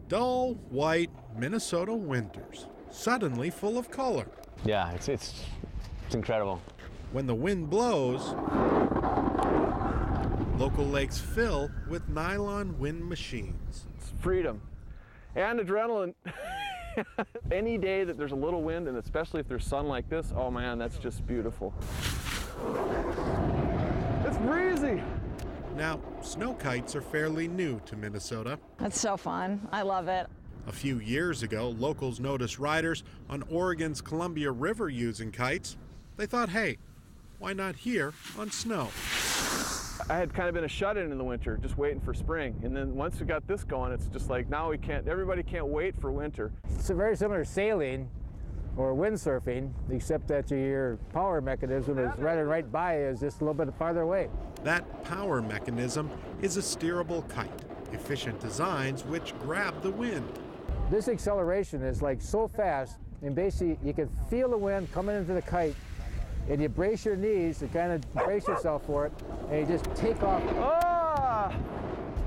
Dull, white Minnesota winters, suddenly full of color. Yeah, it's incredible. When the wind blows, local lakes fill with nylon wind machines. It's freedom and adrenaline. Any day that there's a little wind, and especially if there's sun like this, oh man, that's just beautiful. It's breezy. Now, snow kites are fairly new to Minnesota. That's so fun. I love it. A few years ago, locals noticed riders on Oregon's Columbia River using kites. They thought, hey, why not here on snow? I had kind of been a shut-in in the winter, just waiting for spring. And then once we got this going, it's just like now everybody can't wait for winter. It's very similar to sailing or windsurfing, except that your power mechanism is running right by you, is just a little bit farther away. That power mechanism is a steerable kite, efficient designs which grab the wind. This acceleration is like so fast, and basically you can feel the wind coming into the kite, and you brace your knees to kind of brace yourself for it, and you just take off. Ah!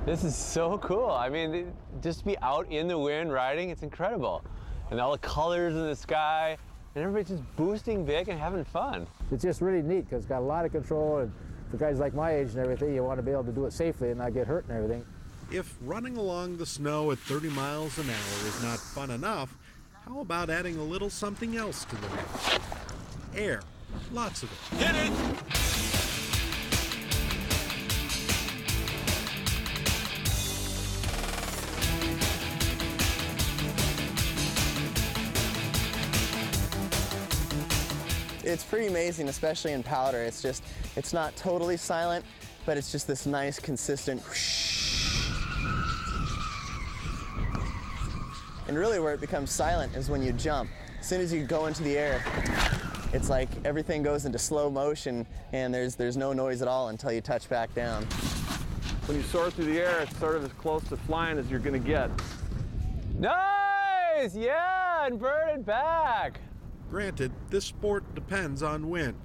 This is so cool. I mean, just to be out in the wind riding, it's incredible. And all the colors in the sky, and everybody's just boosting big and having fun. It's just really neat because it's got a lot of control, and for guys like my age and everything, you want to be able to do it safely and not get hurt and everything. If running along the snow at 30 miles an hour is not fun enough, how about adding a little something else to the mix? Air. Lots of it. Hit it! It's pretty amazing, especially in powder. It's not totally silent, but it's just this nice, consistent whoosh. And really where it becomes silent is when you jump. As soon as you go into the air, it's like everything goes into slow motion and there's no noise at all until you touch back down. When you soar through the air, it's sort of as close to flying as you're gonna get. Nice! Yeah, and bird it back. Granted, this sport depends on wind,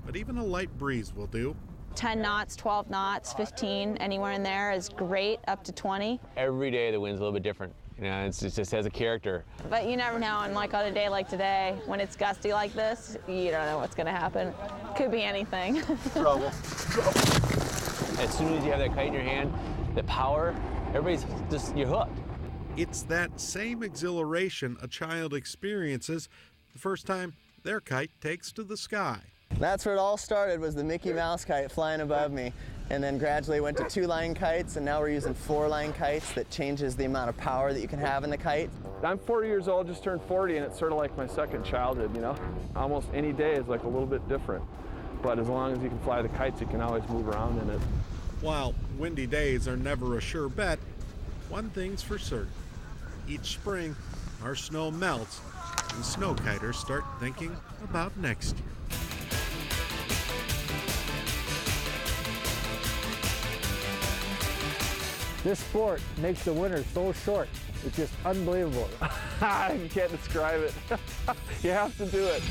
but even a light breeze will do. 10 knots, 12 knots, 15, anywhere in there is great, up to 20. Every day the wind's a little bit different. You know, it just has a character. But you never know, and like on a day like today, when it's gusty like this, you don't know what's gonna happen. Could be anything. Trouble. As soon as you have that kite in your hand, the power, everybody's just, you're hooked. It's that same exhilaration a child experiences the first time their kite takes to the sky. That's where it all started, was the Mickey Mouse kite flying above me. And then gradually went to 2-line kites, and now we're using 4-line kites that changes the amount of power that you can have in the kite. I'm 40 years old, just turned 40, and it's sort of like my second childhood, you know? Almost any day is like a little bit different. But as long as you can fly the kites, you can always move around in it. While windy days are never a sure bet, one thing's for certain. Each spring, our snow melts, and snow kiters start thinking about next year. This sport makes the winter so short. It's just unbelievable. You can't describe it. You have to do it.